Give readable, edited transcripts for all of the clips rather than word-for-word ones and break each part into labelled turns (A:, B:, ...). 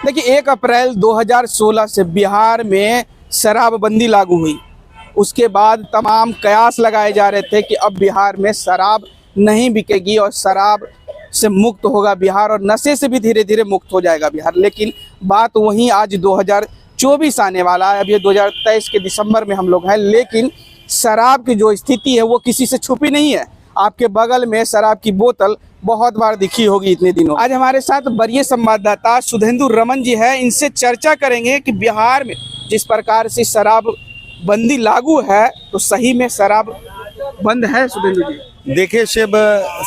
A: देखिए 1 अप्रैल 2016 से बिहार में शराबबंदी लागू हुई। उसके बाद तमाम कयास लगाए जा रहे थे कि अब बिहार में शराब नहीं बिकेगी और शराब से मुक्त होगा बिहार और नशे से भी धीरे धीरे मुक्त हो जाएगा बिहार। लेकिन बात वहीं आज 2024 आने वाला है। अब ये 2023 के दिसंबर में हम लोग हैं, लेकिन शराब की जो स्थिति है वो किसी से छुपी नहीं है। आपके बगल में शराब की बोतल बहुत बार दिखी होगी इतने दिनों। आज हमारे साथ वरीय संवाददाता सुधेंदु रमन जी है। इनसे चर्चा करेंगे कि बिहार में जिस प्रकार से शराब बंदी लागू है तो सही में शराब बंद है। सुधेंदु जी,
B: देखिए शिव,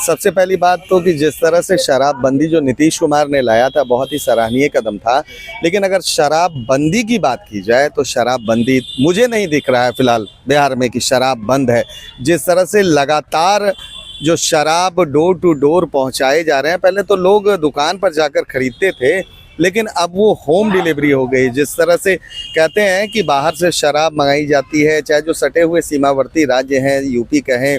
B: सबसे पहली बात तो कि जिस तरह से शराब बंदी जो नीतीश कुमार ने लाया था बहुत ही सराहनीय कदम था। लेकिन अगर शराब बंदी की बात की जाए तो शराब बंदी मुझे नहीं दिख रहा है फिलहाल बिहार में कि शराब बंद है। जिस तरह से लगातार जो शराब डोर टू डोर पहुंचाए जा रहे हैं, पहले तो लोग दुकान पर जाकर खरीदते थे लेकिन अब वो होम डिलीवरी हो गई। जिस तरह से कहते हैं कि बाहर से शराब मंगाई जाती है, चाहे जो सटे हुए सीमावर्ती राज्य हैं, यूपी कहें,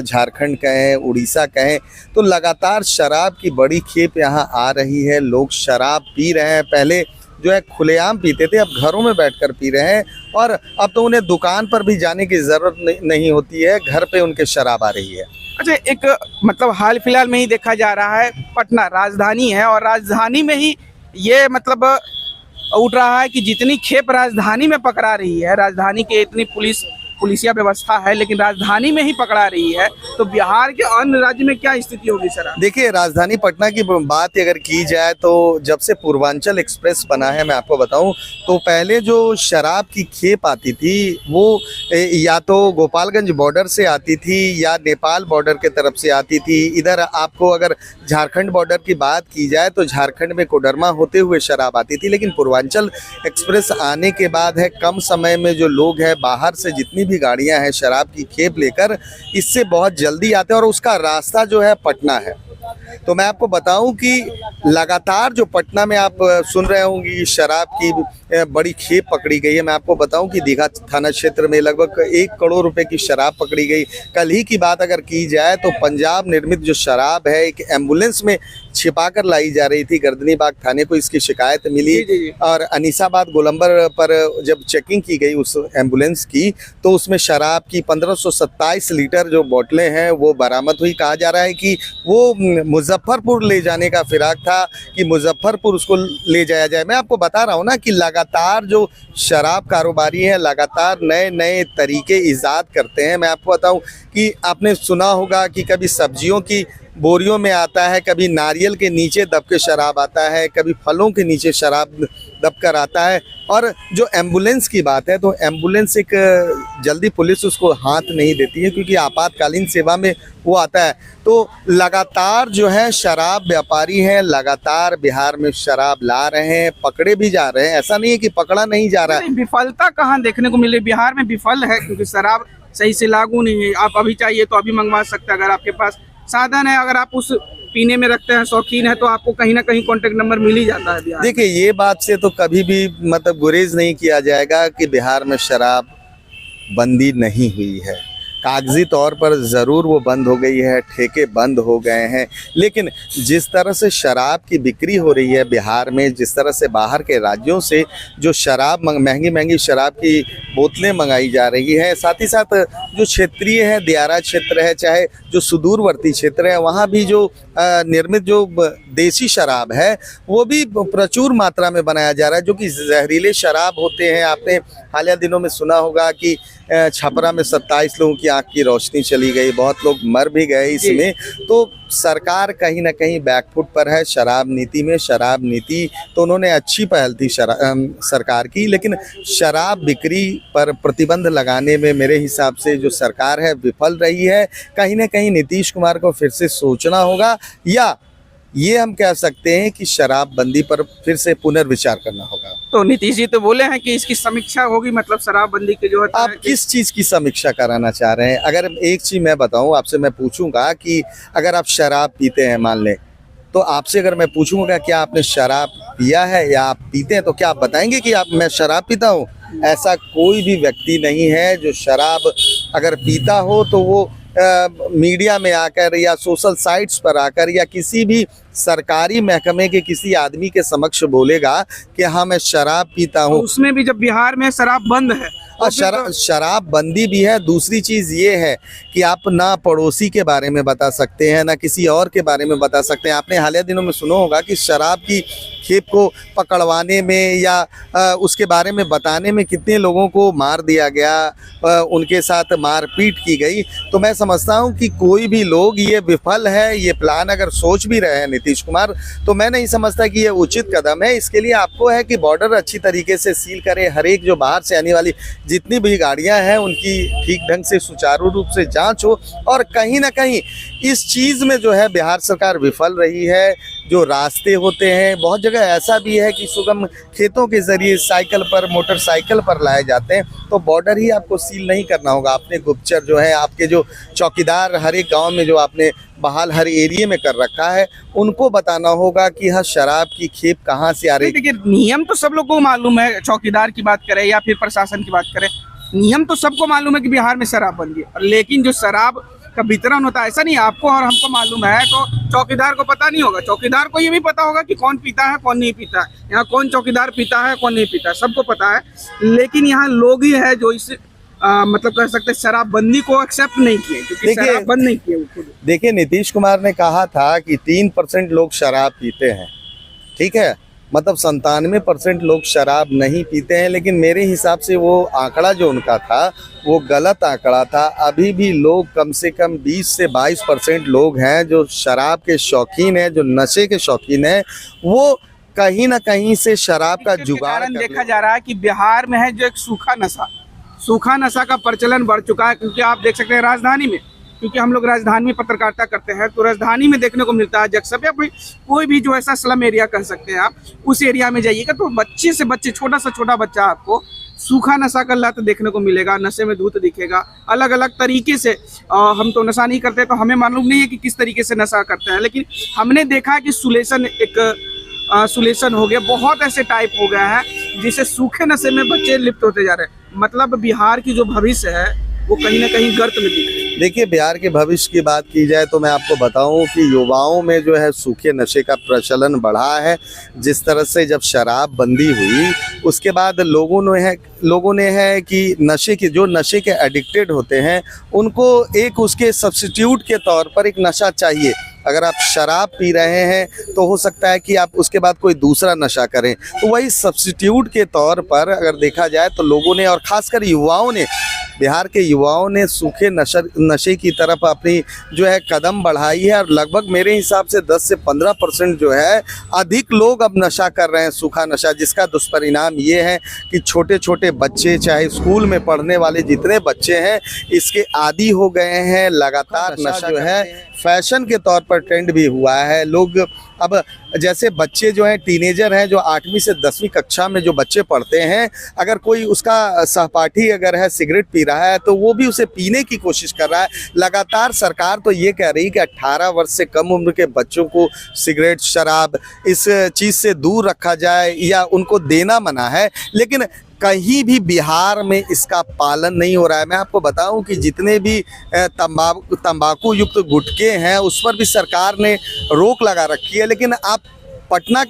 B: झारखंड कहें, उड़ीसा कहें, तो लगातार शराब की बड़ी खेप यहाँ आ रही है। लोग शराब पी रहे हैं। पहले जो है खुलेआम पीते थे, अब घरों में बैठकर पी रहे हैं और अब तो उन्हें दुकान पर भी जाने की ज़रूरत नहीं होती है, घर पे उनके शराब आ रही है।
A: अच्छा, एक मतलब हाल फिलहाल में ही देखा जा रहा है, पटना राजधानी है और राजधानी में ही ये मतलब उठ रहा है कि जितनी खेप राजधानी में पकड़ा रही है, राजधानी के इतनी पुलिसिया व्यवस्था है लेकिन राजधानी में ही पकड़ा रही है, तो बिहार के अन्य राज्य में क्या स्थिति होगी सर?
B: देखिए, राजधानी पटना की बात अगर की जाए तो जब से पूर्वांचल एक्सप्रेस बना है, मैं आपको बताऊं, तो पहले जो शराब की खेप आती थी वो या तो गोपालगंज बॉर्डर से आती थी या नेपाल बॉर्डर के तरफ से आती थी। इधर आपको अगर झारखंड बॉर्डर की बात की जाए तो झारखंड में कोडरमा होते हुए शराब आती थी। लेकिन पूर्वांचल एक्सप्रेस आने के बाद है, कम समय में जो लोग हैं बाहर से जितनी भी गाड़ियां हैं शराब की खेप लेकर इससे बहुत जल्दी आते हैं और उसका रास्ता जो है पटना है। तो मैं आपको बताऊं कि लगातार जो पटना में आप सुन रहे होंगे शराब की बड़ी खेप पकड़ी गई है। मैं आपको बताऊं कि दीघा थाना क्षेत्र में लगभग 1 करोड़ रुपए की शराब पकड़ी गई। कल ही की बात अगर की जाए तो पंजाब निर्मित जो शराब है एक एम्बुलेंस में छिपाकर लाई जा रही थी। गर्दनीबाग थाने को इसकी शिकायत मिली और अनीसाबाद गोलंबर पर जब चेकिंग की गई उस एम्बुलेंस की तो उसमें शराब की 1527 लीटर जो बोतलें हैं वो बरामद हुई। कहा जा रहा है कि वो मुजफ्फरपुर ले जाने का फिराक था कि मुजफ्फरपुर उसको ले जाया जाए। मैं आपको बता रहा हूँ ना कि लगातार जो शराब कारोबारी हैं लगातार नए नए तरीके ईजाद करते हैं। मैं आपको बताऊँ कि आपने सुना होगा कि कभी सब्जियों की बोरियों में आता है, कभी नारियल के नीचे दब के शराब आता है, कभी फलों के नीचे शराब दब कर आता है। और जो एम्बुलेंस की बात है तो एम्बुलेंस एक जल्दी पुलिस उसको हाथ नहीं देती है क्योंकि आपातकालीन सेवा में वो आता है। तो लगातार जो है शराब व्यापारी हैं लगातार बिहार में शराब ला रहे हैं, पकड़े भी जा रहे हैं। ऐसा नहीं है कि पकड़ा नहीं जा रहा है।
A: विफलता कहाँ देखने को मिले? बिहार में विफल है क्योंकि शराब सही से लागू नहीं है। आप अभी चाहिए तो अभी मंगवा सकते हैं, अगर आपके पास साधन है, अगर आप उस पीने में रखते हैं, शौकीन है, तो आपको कहीं ना कहीं कॉन्टेक्ट नंबर मिल ही जाता है बिहार।
B: देखिए, ये बात से तो कभी भी मतलब गुरेज नहीं किया जाएगा कि बिहार में शराब बंदी नहीं हुई है। कागजी तौर पर ज़रूर वो बंद हो गई है, ठेके बंद हो गए हैं, लेकिन जिस तरह से शराब की बिक्री हो रही है बिहार में, जिस तरह से बाहर के राज्यों से जो शराब महंगी महंगी शराब की बोतलें मंगाई जा रही है, साथ ही साथ जो क्षेत्रीय है, दियारा क्षेत्र है, चाहे जो सुदूरवर्ती क्षेत्र है, वहाँ भी जो निर्मित जो देसी शराब है वो भी प्रचुर मात्रा में बनाया जा रहा है, जो कि जहरीले शराब होते हैं। आपने हालिया दिनों में सुना होगा कि छपरा में 27 लोगों की आंख की रोशनी चली गई, बहुत लोग मर भी गए इसमें। तो सरकार कहीं ना कहीं बैकफुट पर है शराब नीति में। शराब नीति तो उन्होंने अच्छी पहल थी सरकार की, लेकिन शराब बिक्री पर प्रतिबंध लगाने में मेरे हिसाब से जो सरकार है विफल रही है। कहीं ना कहीं नीतीश कुमार को फिर से सोचना होगा, या ये हम कह सकते हैं कि शराबबंदी पर फिर से पुनर्विचार करना होगा।
A: तो नीतीश जी तो बोले हैं कि इसकी समीक्षा होगी, मतलब शराबबंदी की जो है।
B: आप किस चीज़ की समीक्षा कराना चाह रहे हैं? अगर एक चीज़ मैं बताऊं आपसे, मैं पूछूंगा कि अगर आप शराब पीते हैं मान लें, तो आपसे अगर मैं पूछूंगा क्या आपने शराब पिया है या आप पीते हैं, तो क्या आप बताएंगे कि मैं शराब पीता हूं? ऐसा कोई भी व्यक्ति नहीं है जो शराब अगर पीता हो तो वो मीडिया में आकर या सोशल साइट्स पर आकर या किसी भी सरकारी महकमे के किसी आदमी के समक्ष बोलेगा कि हाँ मैं शराब पीता हूँ,
A: उसमें भी जब बिहार में शराब बंद है
B: और शराब बंदी भी है। दूसरी चीज़ ये है कि आप ना पड़ोसी के बारे में बता सकते हैं ना किसी और के बारे में बता सकते हैं। आपने हालिया दिनों में सुना होगा कि शराब की खेप को पकड़वाने में या उसके बारे में बताने में कितने लोगों को मार दिया गया, उनके साथ मारपीट की गई। तो मैं समझता हूं कि कोई भी लोग ये विफल है, ये प्लान अगर सोच भी रहे हैं नीतीश कुमार, तो मैं नहीं समझता कि ये उचित कदम है। इसके लिए आपको है कि बॉर्डर अच्छी तरीके से सील करें, हर एक जो बाहर से आने वाली जितनी भी गाड़ियां हैं उनकी ठीक ढंग से सुचारू रूप से जांच हो। और कहीं ना कहीं इस चीज़ में जो है बिहार सरकार विफल रही है। जो रास्ते होते हैं बहुत जगह ऐसा भी है कि सुगम खेतों के जरिए साइकिल पर, मोटरसाइकिल पर लाए जाते हैं, तो बॉर्डर ही आपको सील नहीं करना होगा। अपने गुप्तचर जो है, आपके जो चौकीदार हर एक गांव में जो आपने बहाल हर एरिया में कर रखा है, उनको बताना होगा कि हाँ शराब की खेप कहाँ से आ रही है।
A: देखिए नियम तो सब लोग को मालूम है, चौकीदार की बात करें या फिर प्रशासन की बात करें, नियम तो सबको मालूम है कि बिहार में शराब बंदी है। लेकिन जो शराब का वितरण होता है, ऐसा नहीं आपको और हमको मालूम है तो चौकीदार को पता नहीं होगा। चौकीदार को ये भी पता होगा कि कौन पीता है कौन नहीं पीता है, यहाँ कौन चौकीदार पीता है कौन नहीं पीता है, सबको पता है। लेकिन यहाँ लोग ही है जो इस मतलब कह सकते हैं शराबबंदी को एक्सेप्ट नहीं किए, क्योंकि शराब बंद नहीं किए।
B: देखिए नीतीश कुमार ने कहा था कि 3% लोग शराब पीते हैं, ठीक है, मतलब 97% लोग शराब नहीं पीते हैं। लेकिन मेरे हिसाब से वो आंकड़ा जो उनका था वो गलत आंकड़ा था। अभी भी लोग कम से कम 20 से 22% लोग हैं जो शराब के शौकीन हैं, जो नशे के शौकीन हैं। वो कहीं ना कहीं से शराब का जुगाड़
A: देखा जा रहा है कि बिहार में है जो एक सूखा नशा का प्रचलन बढ़ चुका है। क्योंकि आप देख सकते हैं राजधानी में, क्योंकि हम लोग राजधानी में पत्रकारिता करते हैं, तो राजधानी में देखने को मिलता है जगसप या कोई भी जो ऐसा स्लम एरिया कह सकते हैं आप, उस एरिया में जाइएगा तो बच्चे से बच्चे, छोटा से छोटा बच्चा आपको सूखा नशा का लत देखने को मिलेगा, नशे में धुत दिखेगा। अलग अलग तरीके से हम तो नशा नहीं करते तो हमें मालूम नहीं है कि किस तरीके से नशा करते हैं, लेकिन हमने देखा है कि सुलेशन हो गया, बहुत ऐसे टाइप हो गया है जिससे सूखे नशे में बच्चे लिप्त होते जा रहे हैं। मतलब बिहार की जो भविष्य है वो कहीं ना कहीं गर्त में दिख रही है।
B: देखिए बिहार के भविष्य की बात की जाए तो मैं आपको बताऊं कि युवाओं में जो है सूखे नशे का प्रचलन बढ़ा है। जिस तरह से जब शराब बंदी हुई उसके बाद लोगों ने है कि नशे के एडिक्टेड होते हैं उनको एक उसके सब्स्टिट्यूट के तौर पर एक नशा चाहिए। अगर आप शराब पी रहे हैं तो हो सकता है कि आप उसके बाद कोई दूसरा नशा करें, तो वही सब्स्टिट्यूट के तौर पर अगर देखा जाए तो लोगों ने और ख़ासकर युवाओं ने, बिहार के युवाओं ने सूखे नशे की तरफ अपनी जो है कदम बढ़ाई है। और लगभग मेरे हिसाब से 10 से 15% जो है अधिक लोग अब नशा कर रहे हैं, सूखा नशा, जिसका दुष्परिणाम ये है कि छोटे छोटे बच्चे, चाहे स्कूल में पढ़ने वाले जितने बच्चे हैं, इसके आदी हो गए हैं। लगातार नशा जो है फैशन के तौर पर ट्रेंड भी हुआ है। लोग अब जैसे बच्चे जो हैं, टीनेजर हैं, जो 8वीं से 10वीं कक्षा में जो बच्चे पढ़ते हैं, अगर कोई उसका सहपाठी अगर है सिगरेट पी रहा है तो वो भी उसे पीने की कोशिश कर रहा है। लगातार सरकार तो ये कह रही कि 18 वर्ष से कम उम्र के बच्चों को सिगरेट, शराब इस चीज़ से दूर रखा जाए या उनको देना मना है, लेकिन कहीं भी बिहार में इसका पालन नहीं हो रहा है। मैं आपको बताऊं कि जितने भी तंबाकू युक्त गुटखे हैं उस पर भी सरकार ने रोक लगा रखी है। लेकिन आप पटना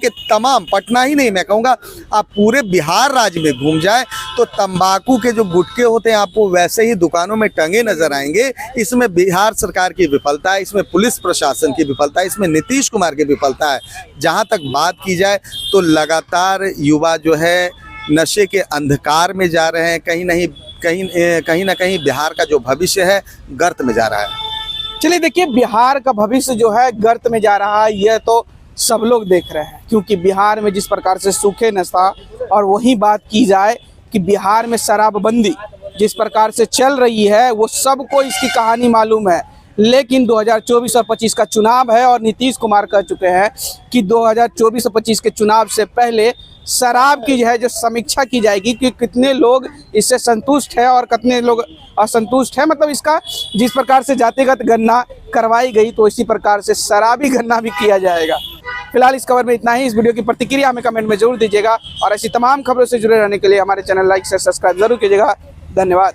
B: ही नहीं, मैं कहूँगा आप पूरे बिहार राज्य में घूम जाए तो तंबाकू के जो गुटखे होते हैं आपको वैसे ही दुकानों में टंगे नजर आएंगे। इसमें बिहार सरकार की विफलता है, इसमें पुलिस प्रशासन की विफलता है, इसमें नीतीश कुमार की विफलता है। जहाँ तक बात की जाए तो लगातार युवा जो है नशे के अंधकार में जा रहे हैं। कहीं ना कहीं बिहार का जो भविष्य है गर्त में जा रहा है।
A: चलिए देखिए, बिहार का भविष्य जो है गर्त में जा रहा है, यह तो सब लोग देख रहे हैं। क्योंकि बिहार में जिस प्रकार से सूखे नशा, और वही बात की जाए कि बिहार में शराबबंदी जिस प्रकार से चल रही है वो सबको इसकी कहानी मालूम है। लेकिन 2024 और 25 का चुनाव है और नीतीश कुमार कह चुके हैं कि 2024 और 25 के चुनाव से पहले शराब की जो है जो समीक्षा की जाएगी कि कितने लोग इससे संतुष्ट है और कितने लोग असंतुष्ट है। मतलब इसका जिस प्रकार से जातिगत गणना करवाई गई तो इसी प्रकार से शराबी गणना भी किया जाएगा। फिलहाल इस खबर में इतना ही। इस वीडियो की प्रतिक्रिया हमें कमेंट में जरूर दीजिएगा और ऐसी तमाम खबरों से जुड़े रहने के लिए हमारे चैनल लाइक से सब्सक्राइब जरूर कीजिएगा। धन्यवाद।